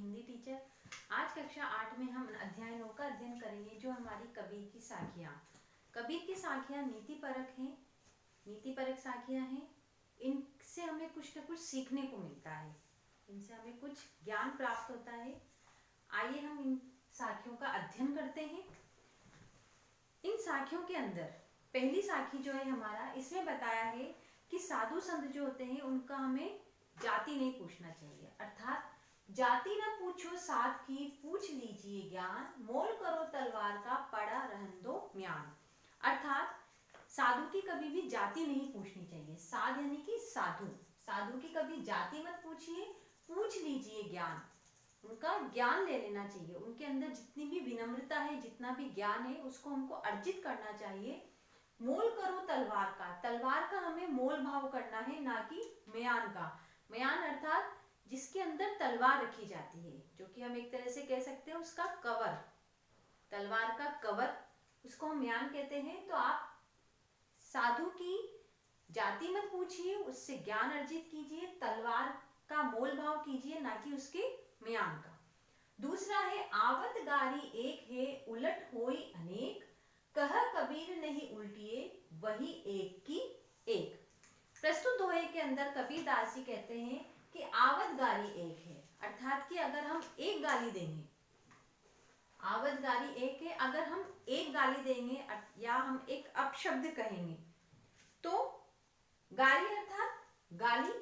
Hindi teacher. आज कक्षा 8 में हम अध्याय 9 का अध्ययन करेंगे, जो हमारी कबीर की साखियाँ। कबीर की साखियाँ नीतिपरक हैं, नीतिपरक साखियाँ हैं। इनसे हमें कुछ न कुछ सीखने को मिलता है, इनसे हमें कुछ ज्ञान प्राप्त होता है। आइए हम इन साखियों का अध्ययन करते हैं। इन साखियों के अंदर पहली साखी जो है हमारा, इसमें बताया है कि साधु संत जो होते हैं उनका हमें जाति नहीं पूछना चाहिए, अर्थात जाति न पूछो साध की, पूछ लीजिए ज्ञान, मोल करो तलवार का, पड़ा रहन दो म्यान। अर्थात साधु की कभी भी जाति नहीं पूछनी चाहिए। साध यानी कि साधु, साधु की कभी जाति मत पूछिए, पूछ लीजिए ज्ञान, उनका ज्ञान ले लेना चाहिए। उनके अंदर जितनी भी विनम्रता है, जितना भी ज्ञान है, उसको हमको अर्जित करना चाहिए। मोल करो तलवार का, तलवार का हमें मोल भाव करना है, ना कि म्यान का। म्यान अर्थात जिसके अंदर तलवार रखी जाती है, जो कि हम एक तरह से कह सकते हैं उसका कवर, तलवार का कवर, उसको हम म्यान कहते हैं। तो आप साधु की जाति मत पूछिए, उससे ज्ञान अर्जित कीजिए, तलवार का मोल भाव कीजिए, ना कि उसके म्यान का। दूसरा है आवत गारी एक है, उलट होई अनेक, कह कबीर नहीं उल्टिए, वही एक की एक। प्रस्तुत दोहे के अंदर कबीरदास जी कहते हैं कि आवत गारी एक है, अर्थात कि अगर हम एक गाली देंगे, आवत गाली एक है, अगर हम एक गाली देंगे या हम एक अपशब्द कहेंगे, तो गाली अर्थात गाली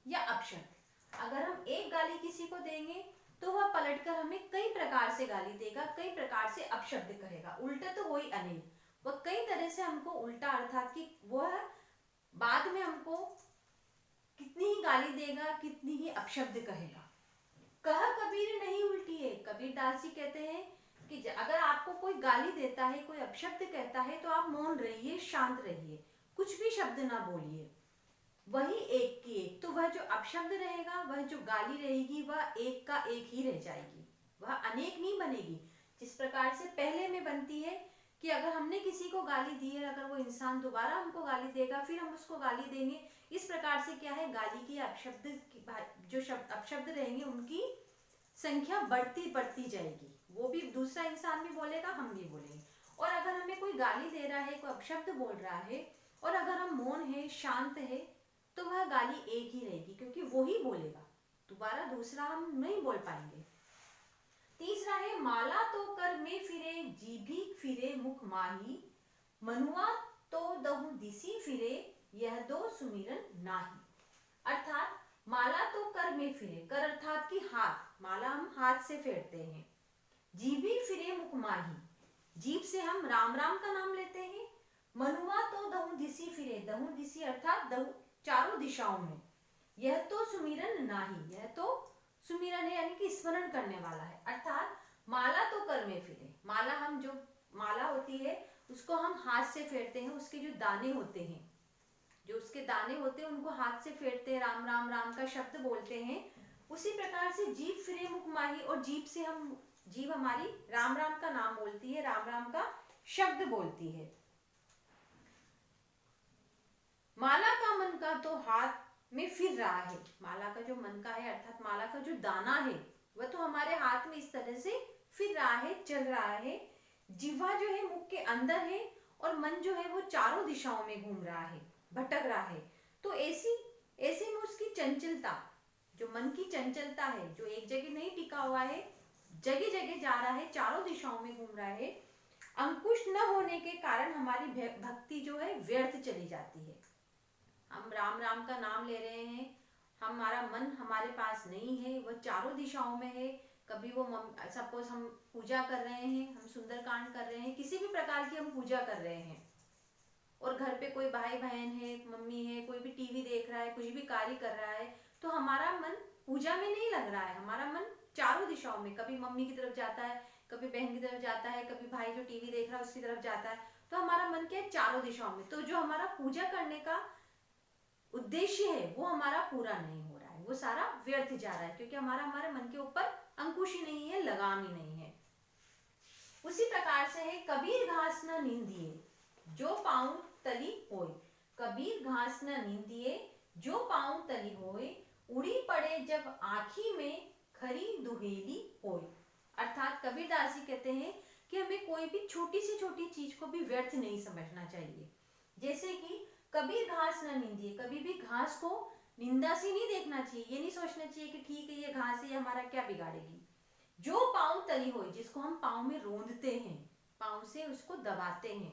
या अपशब्द, अगर हम एक गाली किसी को देंगे तो वह पलटकर हमें कई प्रकार से गाली देगा, कई प्रकार से अपशब्द कहेगा। उल्टा तो वही अनेक, वह कई तरह से हमको उल्टा, अर्थात कि वह बाद में हमको कितनी ही गाली देगा, कितनी ही अपशब्द कहेगा। कह कबीर नहीं उल्टी है, कबीरदास जी कहते हैं कि अगर आपको कोई गाली देता है, कोई अपशब्द कहता है, तो आप मौन रहिए, शांत रहिए, कुछ भी शब्द ना बोलिए। वही एक की एक, तो वह जो अपशब्द रहेगा, वह जो गाली रहेगी, वह एक का एक ही रह जाएगी, वह अनेक नहीं बनेगी। जिस प्रकार से पहले में बनती है कि अगर हमने किसी को गाली दी है, अगर वो इंसान दोबारा हमको गाली देगा, फिर हम उसको गाली देंगे, इस प्रकार से क्या है, गाली की अपशब्द जो शब्द अपशब्द रहेंगे उनकी संख्या बढ़ती बढ़ती जाएगी। वो भी दूसरा इंसान भी बोलेगा, हम भी बोलेंगे। और अगर हमें कोई गाली दे रहा है, कोई अपशब्द बोल रहा है, और अगर हम मौन है, शांत है, तो वह गाली एक ही रहेगी, क्योंकि वो ही बोलेगा, दोबारा दूसरा हम नहीं बोल पाएंगे। तीसरा है माला तो कर में फिरे, जीभी फिरे मुख माही, मनुआ तो दहु दिसी फिरे, यह दो सुमिरन नाही। अर्थात माला तो कर में फिरे, कर अर्थात कि हाथ, माला हम हाथ से फेरते हैं। जीभी फिरे मुख माही, जीभ से हम राम राम का नाम लेते हैं। मनुआ तो दहु दिसी फिरे, दहु दिसी अर्थात दहु चारों दिशाओं में। यह तो सुमिरन नाही, यह तो सुमिरन है यानी कि स्मरण करने वाला है। अर्थात माला तो कर में फिरे, माला हम जो माला होती है उसको हम हाथ से फेरते हैं, उसके जो दाने होते हैं, जो उसके दाने होते हैं उनको हाथ से फेरते हैं, राम राम राम का शब्द बोलते हैं। उसी प्रकार से जीभ फिरे मुख माही, और जीभ से हम, जीभ हमारी राम राम का नाम बोलती है, राम राम का शब्द बोलती है। माला का मन का तो हाथ में फिर रहा है, माला का जो मन का है अर्थात माला का जो दाना है वह तो हमारे हाथ में इस तरह से फिर रहा है, चल रहा है। जिह्वा जो है मुख के अंदर है, और मन जो है वो चारों दिशाओं में घूम रहा है, भटक रहा है। तो ऐसे में उसकी चंचलता, जो मन की चंचलता है, जो एक जगह नहीं टिका हुआ है, जगह जगह जा रहा है, चारों दिशाओं में घूम रहा है। अंकुश न होने के कारण हमारी भक्ति जो है व्यर्थ चली जाती है। हम राम राम का नाम ले रहे हैं, हमारा मन हमारे पास नहीं है, वह चारों दिशाओं में है। कभी वो सपोज हम पूजा कर रहे हैं, हम सुंदरकांड कर रहे हैं, किसी भी प्रकार की हम पूजा कर रहे हैं, और घर पे कोई भाई बहन है, मम्मी है, कोई भी टीवी देख रहा है, कुछ भी कार्य कर रहा है, तो हमारा मन पूजा में नहीं लग रहा है, हमारा मन चारों दिशाओं में, कभी मम्मी की तरफ जाता है, कभी बहन की तरफ जाता है, कभी भाई जो टीवी देख रहा है उसकी तरफ जाता है। तो हमारा मन क्या है, चारों दिशाओं में। तो जो हमारा पूजा करने का उद्देश्य है वो हमारा पूरा नहीं हो रहा है, वो सारा व्यर्थ जा रहा है, क्योंकि हमारे मन के ऊपर अंकुश ही नहीं है, लगाम ही नहीं है। उसी प्रकार से है कबीर घास न नींदिए, जो पाऊं तली होए, कबीर घास न नींदिए, जो पाऊं तली होए, उड़ी पड़े जब आँखी में, खरी दुहेली होय। अर्थात कबीरदास जी कहते हैं कि हमें कोई भी छोटी से छोटी चीज को भी व्यर्थ नहीं समझना चाहिए। जैसे कि कबीर घास न निंदिए, कभी भी घास को निंदा से नहीं देखना चाहिए। ये नहीं सोचना चाहिए कि ठीक है ये घास है, ये हमारा क्या बिगाड़ेगी। जो पाँव तली हो, जिसको हम पाँव में रोंदते हैं, पाँव से उसको दबाते हैं,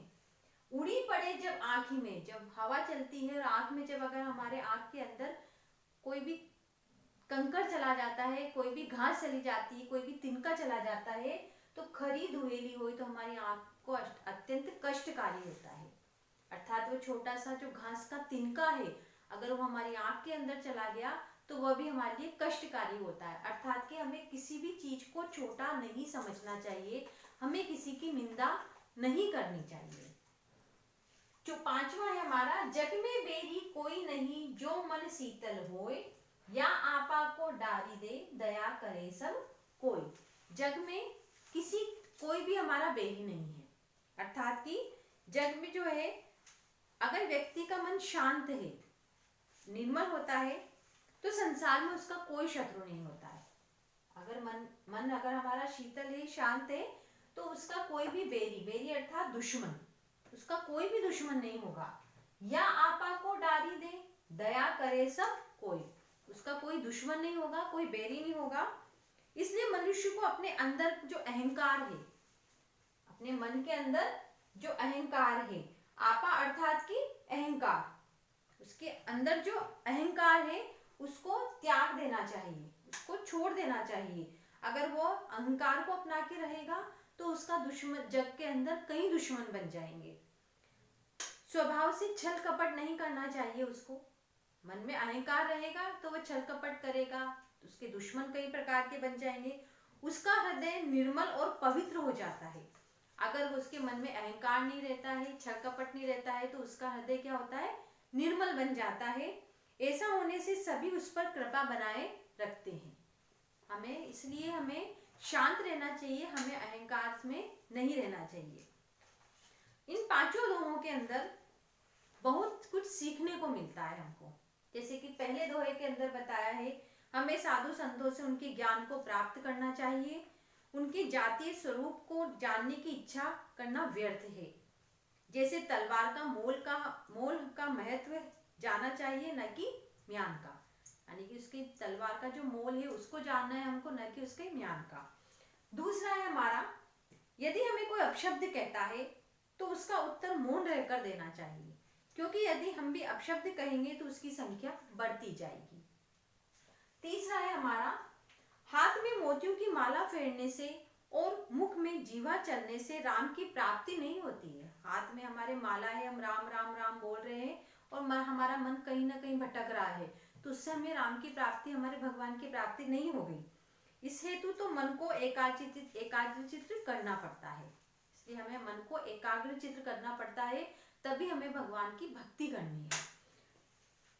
उड़ी पड़े जब आँख में, जब हवा चलती है और आँख में, जब अगर हमारे आँख के अंदर कोई भी कंकड़ चला जाता है, कोई भी घास चली जाती है, कोई भी तिनका चला जाता है, तो खरी दुहेली हो तो हमारी आँख को अत्यंत कष्टकारी होता है। अर्थात वो छोटा सा जो घास का तिनका है, अगर वो हमारी आँख के अंदर चला गया तो वह भी हमारे लिए कष्टकारी होता है। अर्थात कि हमें किसी भी चीज को छोटा नहीं समझना चाहिए, हमें किसी की निंदा नहीं करनी चाहिए। जो पांचवा है हमारा, जग में बेरी कोई नहीं जो मन शीतल होए, या आपा को डारी दे दया करे सब कोई। जग में किसी कोई भी हमारा बेरी नहीं है। अर्थात कि जग में जो है, अगर व्यक्ति का मन शांत है, निर्मल होता है, तो संसार में उसका कोई शत्रु नहीं होता है। अगर मन अगर हमारा शीतल है, शांत है, तो उसका कोई भी बेरी अर्थात दुश्मन, उसका कोई भी दुश्मन नहीं होगा। या आपा को डारी दे दया करे सब कोई, उसका कोई दुश्मन नहीं होगा, कोई बेरी नहीं होगा। इसलिए मनुष्य को अपने अंदर जो अहंकार है, अपने मन के अंदर जो अहंकार है, आपा अर्थात कि अहंकार, उसके अंदर जो अहंकार है उसको त्याग देना चाहिए, उसको छोड़ देना चाहिए। अगर वो अहंकार को अपना के रहेगा तो उसका दुश्मन, जग के अंदर कई दुश्मन बन जाएंगे। स्वभाव से छल कपट नहीं करना चाहिए उसको। मन में अहंकार रहेगा तो वह छल कपट करेगा, तो उसके दुश्मन कई प्रकार के बन जाएंगे। उसका हृदय निर्मल और पवित्र हो जाता है। अगर उसके मन में अहंकार नहीं रहता है, छल कपट नहीं रहता है, तो उसका हृदय क्या होता है, निर्मल बन जाता है। ऐसा होने से सभी उस पर कृपा बनाए रखते हैं। इसलिए हमें शांत रहना चाहिए, हमें अहंकार में नहीं रहना चाहिए। इन पांचों दोहों के अंदर बहुत कुछ सीखने को मिलता है हमको। जैसे कि पहले दोहे के अंदर बताया है, हमें साधु संतों से उनके ज्ञान को प्राप्त करना चाहिए, उनके जातीय स्वरूप को जानने की इच्छा करना व्यर्थ है। जैसे तलवार का मोल का महत्व जाना चाहिए, न कि म्यान का, यानी कि उसकी तलवार का जो मोल है उसको जानना है हमको, न कि उसके म्यान का। दूसरा है हमारा, यदि हमें कोई अपशब्द कहता है तो उसका उत्तर मौन रहकर देना चाहिए, क्योंकि यदि हम भी अपशब्द कहेंगे तो उसकी संख्या बढ़ती जाएगी। तीसरा है हमारा, हाथ में मोतियों की माला फेरने से और मुख में जीवा चलने से राम की प्राप्ति नहीं होती है। हाथ में हमारे माला है, हम राम राम राम बोल रहे हैं और हमारा मन कहीं ना कहीं भटक रहा है, तो उससे हमें राम की प्राप्ति, हमारे भगवान की प्राप्ति नहीं हो गई। इस हेतु तो मन को एकाग्रचित्त करना पड़ता है। इसलिए हमें मन को एकाग्रचित्त करना पड़ता है, तभी हमें भगवान की भक्ति करनी है।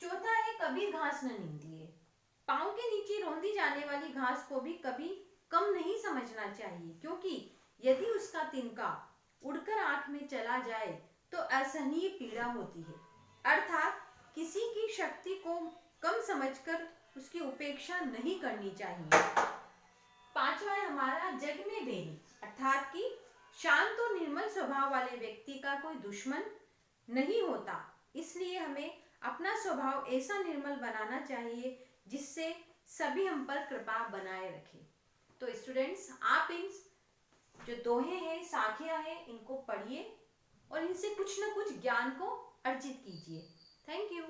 चौथा है, कभी घास न निंदिए। पाँव के नीचे रौंदी जाने वाली घास को भी कभी कम नहीं समझना चाहिए, क्योंकि यदि उसका तिनका उड़कर आंख में चला जाए तो असहनीय पीड़ा होती है। अर्थात किसी की शक्ति को कम समझकर उसकी उपेक्षा नहीं करनी चाहिए। पांचवा है हमारा, जग में बेरी, अर्थात कि शांत और निर्मल स्वभाव वाले व्यक्ति का कोई दुश्मन नहीं होता। इसलिए हमें अपना स्वभाव ऐसा निर्मल बनाना चाहिए जिससे सभी हम पर कृपा बनाए रखें। तो स्टूडेंट्स, आप इन जो दोहे हैं, साखियां हैं, इनको पढ़िए और इनसे कुछ न कुछ ज्ञान को अर्जित कीजिए। Thank you.